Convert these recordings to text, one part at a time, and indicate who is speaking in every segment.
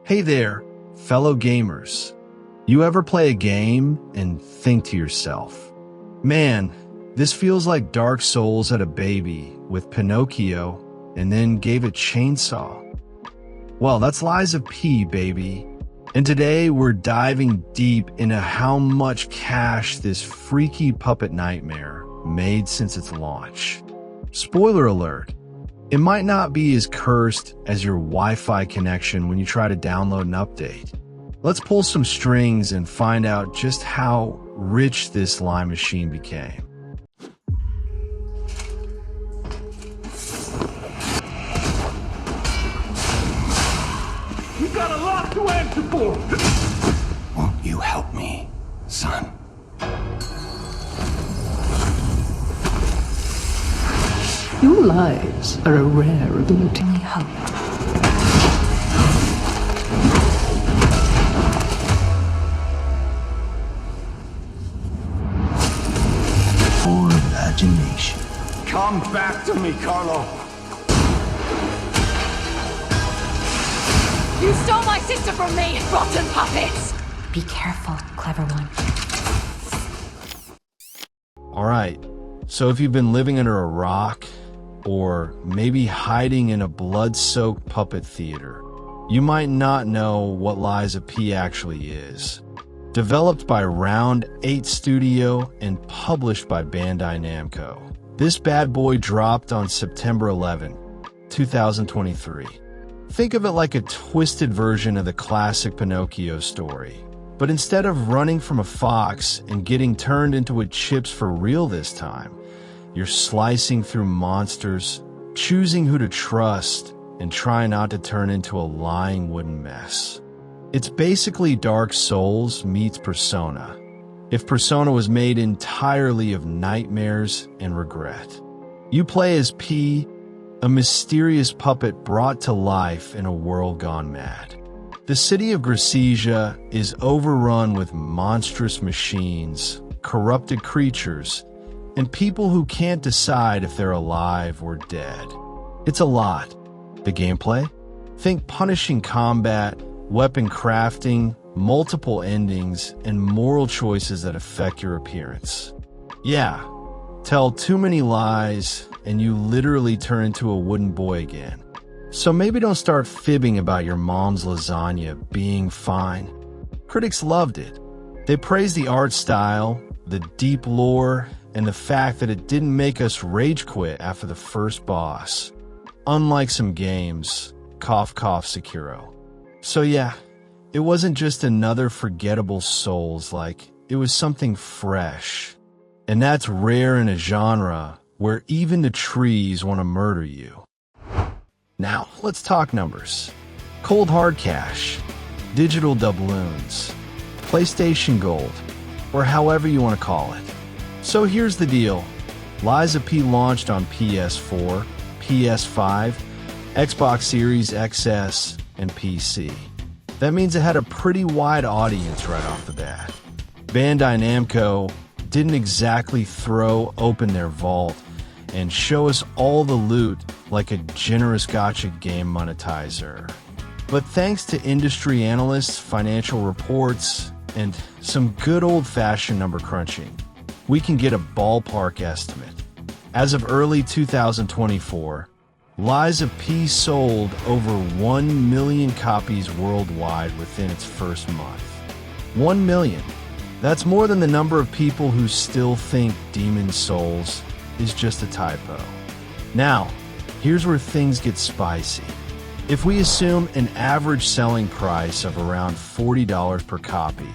Speaker 1: Hey there, fellow gamers. You ever play a game and think to yourself, man, this feels like Dark Souls had a baby with Pinocchio and then gave it chainsaw? Well, that's Lies of P, baby. And today we're diving deep into how much cash this freaky puppet nightmare made since its launch. Spoiler alert, it might not be as cursed as your Wi-Fi connection when you try to download an update. Let's pull some strings and find out just how rich this lie machine became.
Speaker 2: We got a lot to answer for!
Speaker 3: Won't you help me, son?
Speaker 4: Your lies are a rare ability.
Speaker 5: Only hope.
Speaker 3: Poor imagination.
Speaker 2: Come back to me, Carlo!
Speaker 5: You stole my sister from me, rotten puppets!
Speaker 6: Be careful, clever one.
Speaker 1: Alright, so if you've been living under a rock, or maybe hiding in a blood-soaked puppet theater, you might not know what Lies of P actually is. Developed by Round 8 Studio and published by Bandai Namco, this bad boy dropped on September 11, 2023. Think of it like a twisted version of the classic Pinocchio story. But instead of running from a fox and getting turned into a chips for real this time, you're slicing through monsters, choosing who to trust, and trying not to turn into a lying wooden mess. It's basically Dark Souls meets Persona, if Persona was made entirely of nightmares and regret. You play as P, a mysterious puppet brought to life in a world gone mad. The city of Gracesia is overrun with monstrous machines, corrupted creatures, and people who can't decide if they're alive or dead. It's a lot. The gameplay? Think punishing combat, weapon crafting, multiple endings, and moral choices that affect your appearance. Yeah, tell too many lies, and you literally turn into a wooden boy again. So maybe don't start fibbing about your mom's lasagna being fine. Critics loved it. They praised the art style, the deep lore, and the fact that it didn't make us rage quit after the first boss. Unlike some games, cough cough Sekiro. So yeah, it wasn't just another forgettable Souls-like, it was something fresh. And that's rare in a genre where even the trees want to murder you. Now, let's talk numbers. Cold hard cash, digital doubloons, PlayStation Gold, or however you want to call it. So here's the deal. Lies of P launched on PS4, PS5, Xbox Series XS, and PC. That means it had a pretty wide audience right off the bat. Bandai Namco didn't exactly throw open their vault and show us all the loot like a generous gacha game monetizer. But thanks to industry analysts, financial reports, and some good old-fashioned number crunching, we can get a ballpark estimate. As of early 2024, Lies of P sold over 1 million copies worldwide within its first month. 1 million. That's more than the number of people who still think Demon's Souls is just a typo. Now, here's where things get spicy. If we assume an average selling price of around $40 per copy,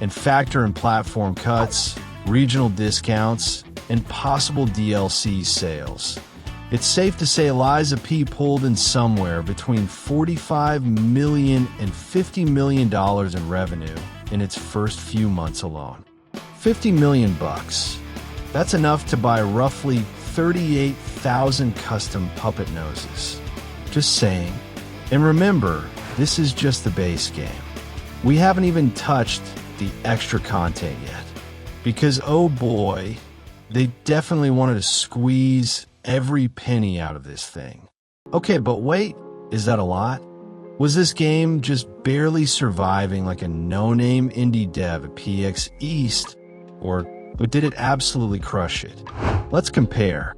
Speaker 1: and factor in platform cuts, regional discounts, and possible DLC sales, it's safe to say Lies of P pulled in somewhere between $45 million and $50 million in revenue in its first few months alone. 50 million bucks. That's enough to buy roughly 38,000 custom puppet noses. Just saying. And remember, this is just the base game. We haven't even touched the extra content yet. Because oh boy, they definitely wanted to squeeze every penny out of this thing. Okay, but wait, is that a lot? Was this game just barely surviving like a no-name indie dev at PX East, or did it absolutely crush it? Let's compare.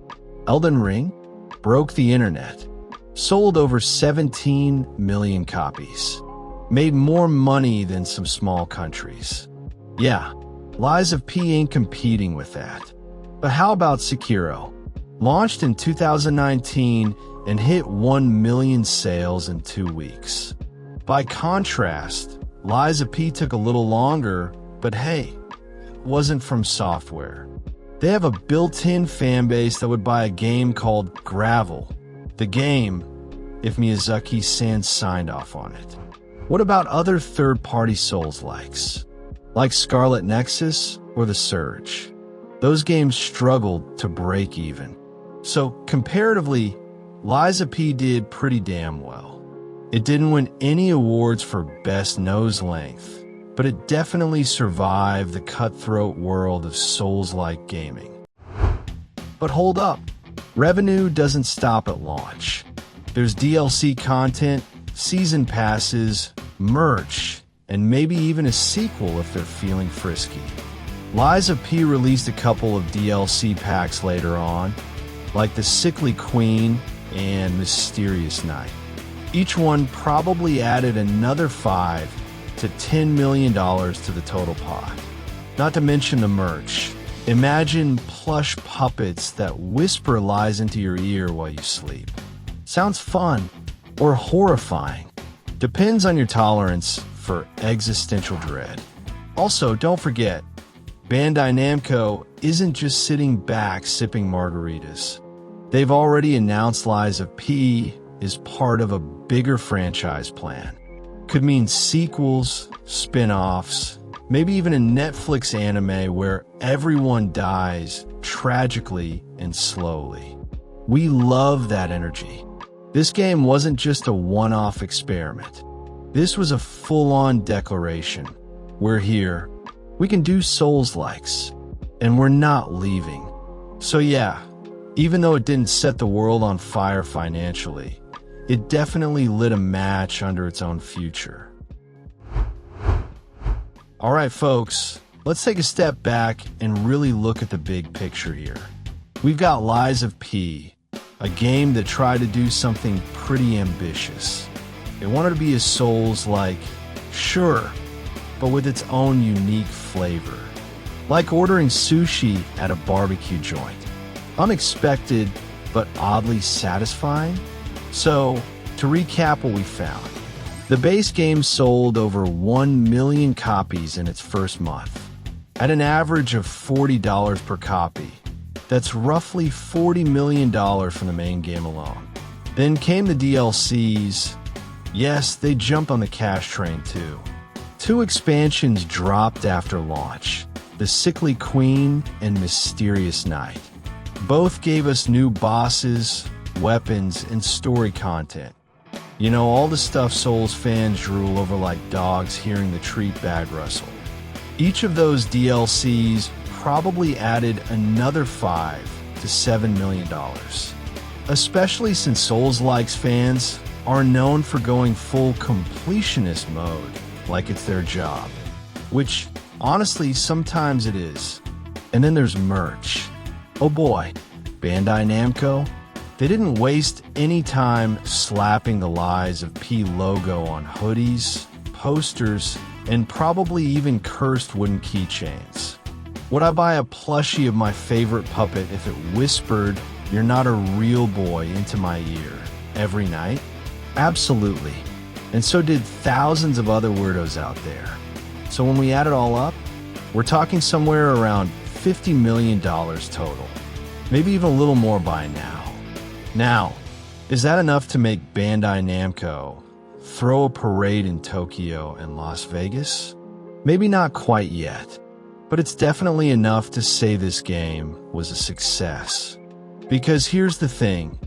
Speaker 1: Elden Ring broke the internet, sold over 17 million copies, made more money than some small countries. Yeah, Lies of P ain't competing with that. But how about Sekiro? Launched in 2019 and hit 1 million sales in 2 weeks. By contrast, Lies of P took a little longer, but hey, it wasn't From Software. They have a built-in fan base that would buy a game called Gravel, the game, if Miyazaki-san signed off on it. What about other third-party Souls-likes, like Scarlet Nexus or The Surge? Those games struggled to break even. So, comparatively, Lies of P did pretty damn well. It didn't win any awards for best nose length, but it definitely survived the cutthroat world of Souls-like gaming. But hold up, revenue doesn't stop at launch. There's DLC content, season passes, merch, and maybe even a sequel if they're feeling frisky. Lies of P released a couple of DLC packs later on, like the Sickly Queen and Mysterious Night. Each one probably added another $5 to $10 million to the total pot. Not to mention the merch. Imagine plush puppets that whisper lies into your ear while you sleep. Sounds fun or horrifying. Depends on your tolerance for existential dread. Also, don't forget, Bandai Namco isn't just sitting back sipping margaritas. They've already announced Lies of P is part of a bigger franchise plan. Could mean sequels, spin-offs, maybe even a Netflix anime where everyone dies tragically and slowly. We love that energy. This game wasn't just a one-off experiment. This was a full-on declaration. We're here. We can do Souls-likes. And we're not leaving. So yeah, even though it didn't set the world on fire financially, it definitely lit a match under its own future. Alright folks, let's take a step back and really look at the big picture here. We've got Lies of P, a game that tried to do something pretty ambitious. It wanted to be a Souls-like, sure, but with its own unique flavor. Like ordering sushi at a barbecue joint. Unexpected, but oddly satisfying. So, to recap what we found. The base game sold over 1 million copies in its first month, at an average of $40 per copy. That's roughly $40 million from the main game alone. Then came the DLCs. Yes, they jumped on the cash train too. 2 expansions dropped after launch, the Sickly Queen and Mysterious Night. Both gave us new bosses, weapons, and story content. You know, all the stuff Souls fans drool over like dogs hearing the treat bag rustle. Each of those DLCs probably added another $5 to $7 million. Especially since Souls-likes fans are known for going full completionist mode, like it's their job. Which, honestly, sometimes it is. And then there's merch. Oh boy, Bandai Namco? They didn't waste any time slapping the Lies of P logo on hoodies, posters, and probably even cursed wooden keychains. Would I buy a plushie of my favorite puppet if it whispered, "You're not a real boy," into my ear every night? Absolutely. And so did thousands of other weirdos out there. So when we add it all up, we're talking somewhere around $50 million total. Maybe even a little more by now. Now, is that enough to make Bandai Namco throw a parade in Tokyo and Las Vegas? Maybe not quite yet, but it's definitely enough to say this game was a success. Because here's the thing,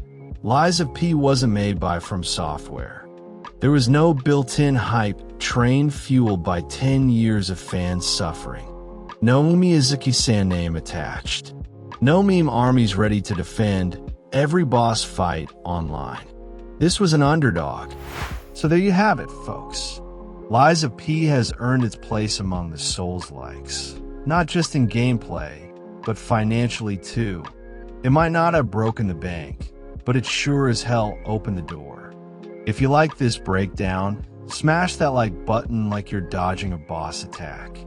Speaker 1: Lies of P wasn't made by From Software. There was no built-in hype train fueled by 10 years of fans suffering. No Miyazaki-san name attached. No meme armies ready to defend every boss fight online. This was an underdog, So there you have it, folks. Lies of P has earned its place among the Souls-likes, not just in gameplay, but financially too. It might not have broken the bank, but it sure as hell opened the door. If you like this breakdown, smash that like button like you're dodging a boss attack.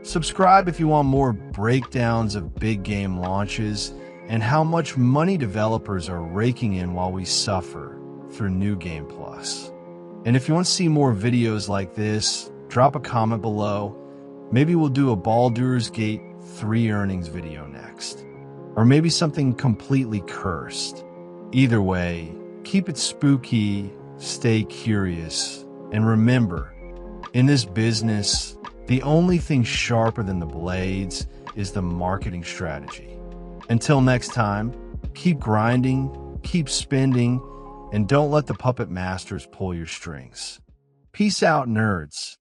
Speaker 1: Subscribe if you want more breakdowns of big game launches and how much money developers are raking in while we suffer through New Game Plus. And if you want to see more videos like this, drop a comment below. Maybe we'll do a Baldur's Gate 3 earnings video next. Or maybe something completely cursed. Either way, keep it spooky, stay curious, and remember, in this business, the only thing sharper than the blades is the marketing strategy. Until next time, keep grinding, keep spending, and don't let the puppet masters pull your strings. Peace out, nerds.